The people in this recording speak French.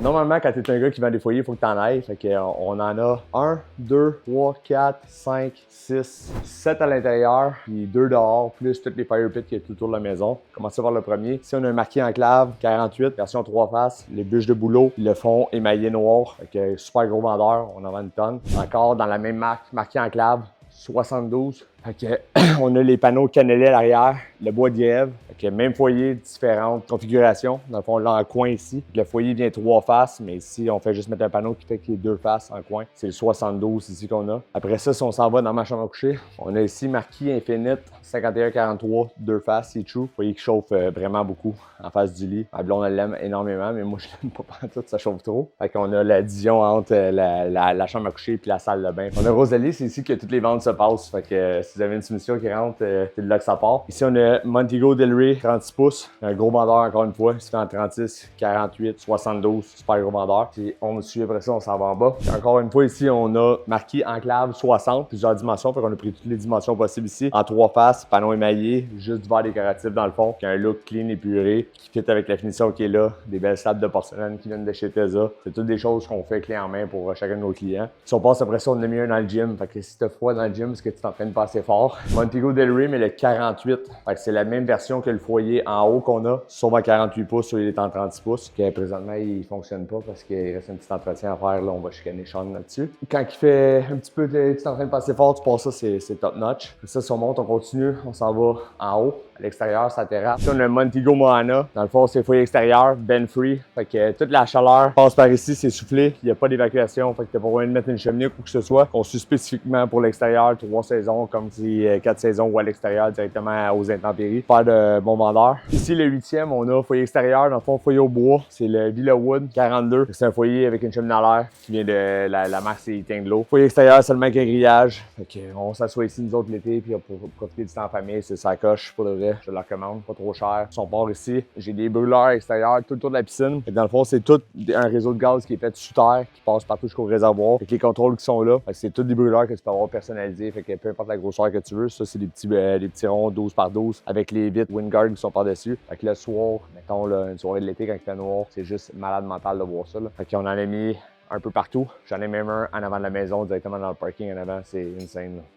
Normalement, quand tu es un gars qui vend des foyers, il faut que tu en ailles. Fait qu'on en a 1, 2, 3, 4, 5, 6, 7 à l'intérieur, puis 2 dehors, plus toutes les fire pits qui est tout autour de la maison. Commencez par le premier. Ici, on a un marqué enclave 48, version 3 faces, les bûches de boulot, le fond émaillé noir. Fait que super gros vendeur, on en vend une tonne. Encore dans la même marque, marqué enclave 72. Fait que, on a les panneaux cannelés à l'arrière, le bois d'Yèvre. Fait que même foyer, différentes configurations. Dans le fond, là, en coin ici. Le foyer vient 3 faces, mais ici, on fait juste mettre un panneau qui fait qu'il y ait 2 faces en coin. C'est le 72 ici qu'on a. Après ça, si on s'en va dans ma chambre à coucher, on a ici marqué Infinite 51-43, 2 faces, c'est true. Foyer qui chauffe vraiment beaucoup en face du lit. Ma blonde, elle l'aime énormément, mais moi, je l'aime pas pantoute, ça chauffe trop. Fait qu'on a la division entre la chambre à coucher et la salle de bain. On a Rosalie, c'est ici que toutes les ventes se passent. Fait que si vous avez une soumission qui rentre, c'est de là que ça part. Ici, on a Montego Del Rey, 36 pouces. Un gros vendeur, encore une fois. Il se fait en 36, 48, 72. Super gros vendeur. Puis on me suit après ça, on s'en va en bas. Puis encore une fois, ici, on a marqué enclave 60, plusieurs dimensions. Fait qu'on a pris toutes les dimensions possibles ici. En 3 faces, panneau émaillé, juste du verre décoratif dans le fond. Qui a un look clean épuré, qui fit avec la finition qui est là. Des belles slabs de porcelaine qui viennent de chez Tesa. C'est toutes des choses qu'on fait clé en main pour chacun de nos clients. Si on passe après ça, on a mis un dans le gym. Fait que si t'as froid dans le gym, c'est que tu t'entraînes pas assez fort. Montego Del Rey, mais le 48. Fait que c'est la même version que le foyer en haut qu'on a, sauf en 48 pouces, soit il est en 36 pouces. Que présentement, il fonctionne pas parce qu'il reste un petit entretien à faire. Là, on va chicaner Sean là-dessus. Quand il fait un petit peu, tu t'entraînes pas assez fort, tu passes ça, c'est top notch. Ça, si on monte, on continue, on s'en va en haut. À l'extérieur, ça terrasse. Ici, on a le Montego Moana. Dans le fond, c'est le foyer extérieur, ben free. Fait que toute la chaleur passe par ici, c'est soufflé. Il n'y a pas d'évacuation. Fait que t'as pas besoin de mettre une cheminée ou quoi que ce soit. Conçu spécifiquement pour l'extérieur, 3 saisons, comme si 4 saisons ou à l'extérieur directement aux intempéries. Faire de bons vendeurs. Ici, le 8e, on a foyer extérieur. Dans le fond, foyer au bois. C'est le Villa Wood 42. C'est un foyer avec une cheminée à l'air qui vient de la marque, c'est Tinglo. Foyer extérieur seulement avec un grillage. Fait que on s'assoit ici nous autres l'été puis pour profiter du temps en famille. C'est sa coche pour de vrai. Je le recommande, pas trop cher. Si on part ici, j'ai des brûleurs extérieurs tout autour de la piscine. Fait que dans le fond, c'est tout un réseau de gaz qui est fait sous terre, qui passe partout jusqu'au réservoir. Fait que les contrôles qui sont là, c'est tous des brûleurs que tu peux avoir personnalisés. Fait que peu importe la grosseur que tu veux, ça c'est des petits ronds 12 par 12 avec les vitres Windguard qui sont par-dessus. Fait que le soir, mettons là, une soirée de l'été quand il fait noir, c'est juste malade mental de voir ça. Là. Fait qu'on en a mis un peu partout. J'en ai même un en avant de la maison, directement dans le parking en avant. C'est insane. Là.